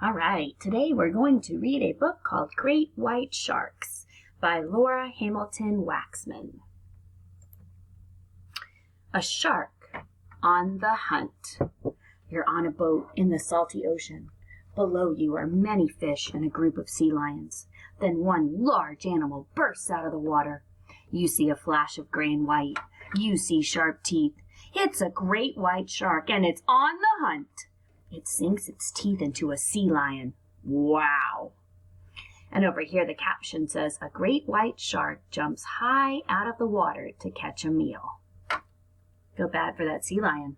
All right, today we're going to read a book called Great White Sharks by Laura Hamilton Waxman. A shark on the hunt. You're on a boat in the salty ocean. Below you are many fish and a group of sea lions. Then one large animal bursts out of the water. You see a flash of gray and white. You see sharp teeth. It's a great white shark and it's on the hunt. It sinks its teeth into a sea lion. Wow! And over here the caption says, a great white shark jumps high out of the water to catch a meal. Feel bad for that sea lion.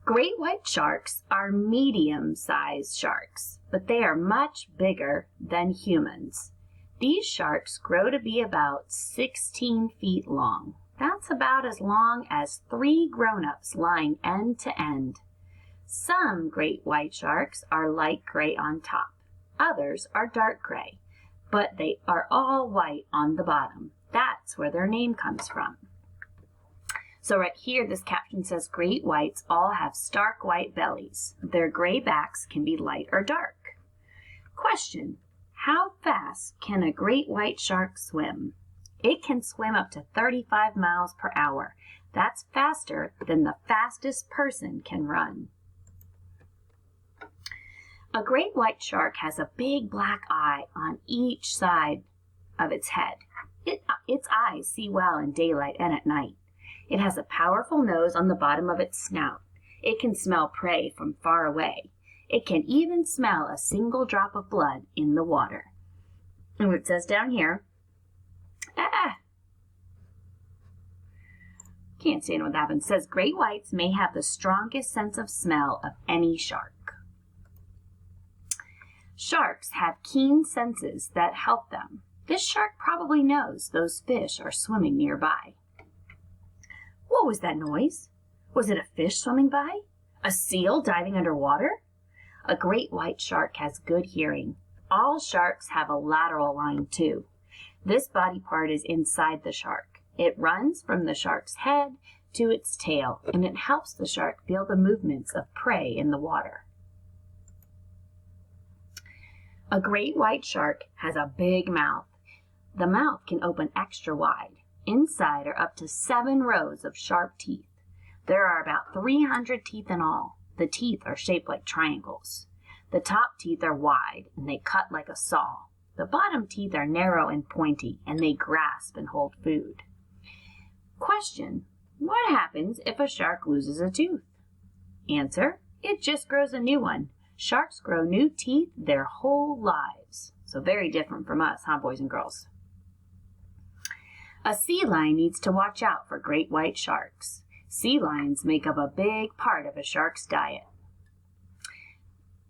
Great white sharks are medium-sized sharks, but they are much bigger than humans. These sharks grow to be about 16 feet long. That's about as long as 3 grown-ups lying end to end. Some great white sharks are light gray on top. Others are dark gray, but they are all white on the bottom. That's where their name comes from. So right here, this caption says, great whites all have stark white bellies. Their gray backs can be light or dark. Question, how fast can a great white shark swim? It can swim up to 35 miles per hour. That's faster than the fastest person can run. A great white shark has a big black eye on each side of its head. Its eyes see well in daylight and at night. It has a powerful nose on the bottom of its snout. It can smell prey from far away. It can even smell a single drop of blood in the water. And what it says down here, can't say what happens. It says great whites may have the strongest sense of smell of any shark. Sharks have keen senses that help them. This shark probably knows those fish are swimming nearby. What was that noise? Was it a fish swimming by? A seal diving underwater? A great white shark has good hearing. All sharks have a lateral line too. This body part is inside the shark. It runs from the shark's head to its tail, and it helps the shark feel the movements of prey in the water. A great white shark has a big mouth. The mouth can open extra wide. Inside are up to 7 rows of sharp teeth. There are about 300 teeth in all. The teeth are shaped like triangles. The top teeth are wide and they cut like a saw. The bottom teeth are narrow and pointy and they grasp and hold food. Question, what happens if a shark loses a tooth? Answer, it just grows a new one. Sharks grow new teeth their whole lives. So very different from us, huh, boys and girls? A sea lion needs to watch out for great white sharks. Sea lions make up a big part of a shark's diet.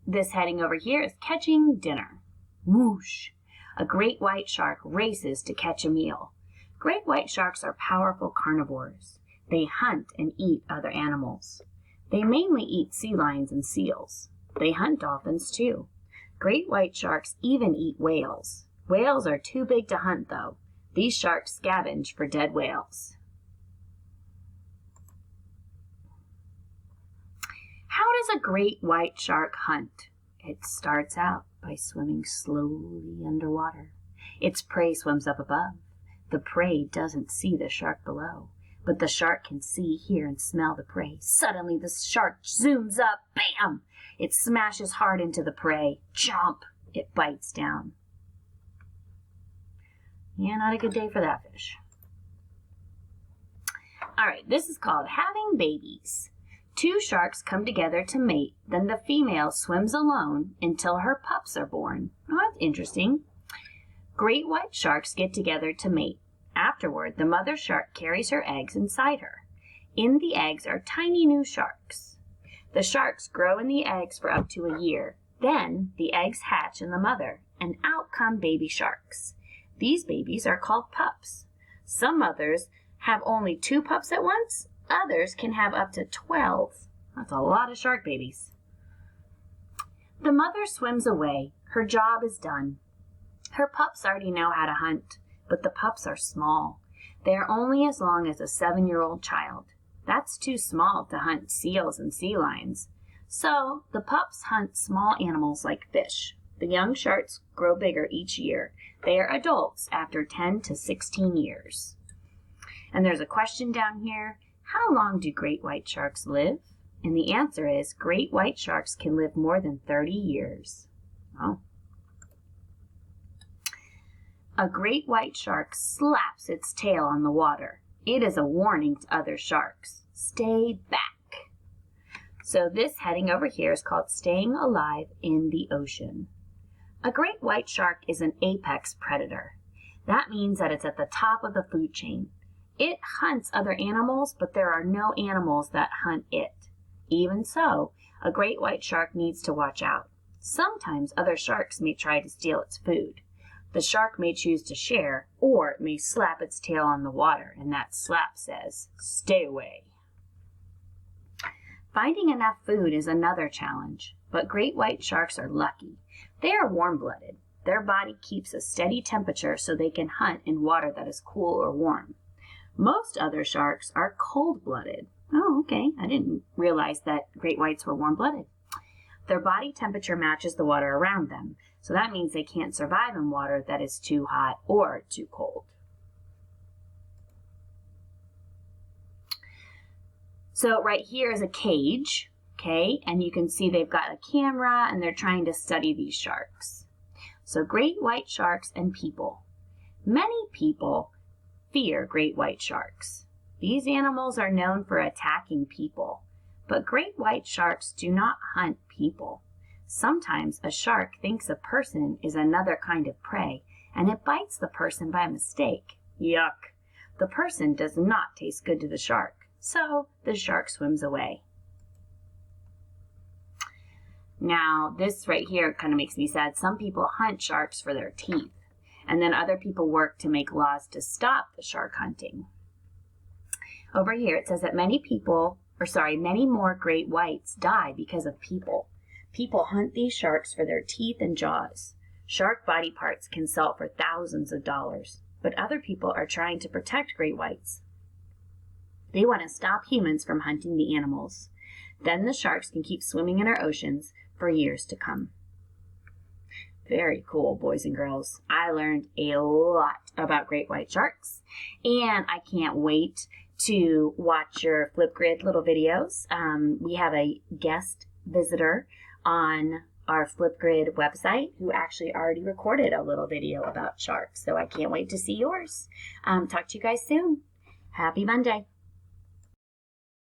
This heading over here is catching dinner. Whoosh! A great white shark races to catch a meal. Great white sharks are powerful carnivores. They hunt and eat other animals. They mainly eat sea lions and seals. They hunt dolphins too. Great white sharks even eat whales. Whales are too big to hunt though. These sharks scavenge for dead whales. How does a great white shark hunt? It starts out by swimming slowly underwater. Its prey swims up above. The prey doesn't see the shark below, but the shark can see, hear, and smell the prey. Suddenly the shark zooms up. Bam! It smashes hard into the prey. Jump! It bites down. Yeah, not a good day for that fish. All right, this is called having babies. 2 sharks come together to mate, then the female swims alone until her pups are born. Oh, that's interesting. Great white sharks get together to mate. Afterward, the mother shark carries her eggs inside her. In the eggs are tiny new sharks. The sharks grow in the eggs for up to a year. Then the eggs hatch in the mother, and out come baby sharks. These babies are called pups. Some mothers have only 2 pups at once. Others can have up to 12. That's a lot of shark babies. The mother swims away. Her job is done. Her pups already know how to hunt, but the pups are small. They are only as long as a 7-year-old child. That's too small to hunt seals and sea lions. So the pups hunt small animals like fish. The young sharks grow bigger each year. They are adults after 10 to 16 years. And there's a question down here. How long do great white sharks live? And the answer is great white sharks can live more than 30 years. Oh. A great white shark slaps its tail on the water. It is a warning to other sharks. Stay back. So this heading over here is called staying alive in the ocean. A great white shark is an apex predator. That means that it's at the top of the food chain. It hunts other animals, but there are no animals that hunt it. Even so, a great white shark needs to watch out. Sometimes other sharks may try to steal its food. The shark may choose to share, or it may slap its tail on the water, and that slap says, "Stay away." Finding enough food is another challenge, but great white sharks are lucky. They are warm-blooded. Their body keeps a steady temperature so they can hunt in water that is cool or warm. Most other sharks are cold-blooded. Oh, okay. I didn't realize that great whites were warm-blooded. Their body temperature matches the water around them, so that means they can't survive in water that is too hot or too cold. So right here is a cage, okay, and you can see they've got a camera and they're trying to study these sharks. So great white sharks and people. Many people fear great white sharks. These animals are known for attacking people, but great white sharks do not hunt people. Sometimes a shark thinks a person is another kind of prey and it bites the person by mistake. Yuck! The person does not taste good to the shark. So the shark swims away. Now, this right here kind of makes me sad. Some people hunt sharks for their teeth, and then other people work to make laws to stop the shark hunting. Over here, it says that many more great whites die because of people. People hunt these sharks for their teeth and jaws. Shark body parts can sell for thousands of dollars, but other people are trying to protect great whites. They want to stop humans from hunting the animals. Then the sharks can keep swimming in our oceans for years to come. Very cool, boys and girls. I learned a lot about great white sharks, and I can't wait to watch your Flipgrid little videos. We have a guest visitor on our Flipgrid website who actually already recorded a little video about sharks, so I can't wait to see yours. Talk to you guys soon. Happy Monday.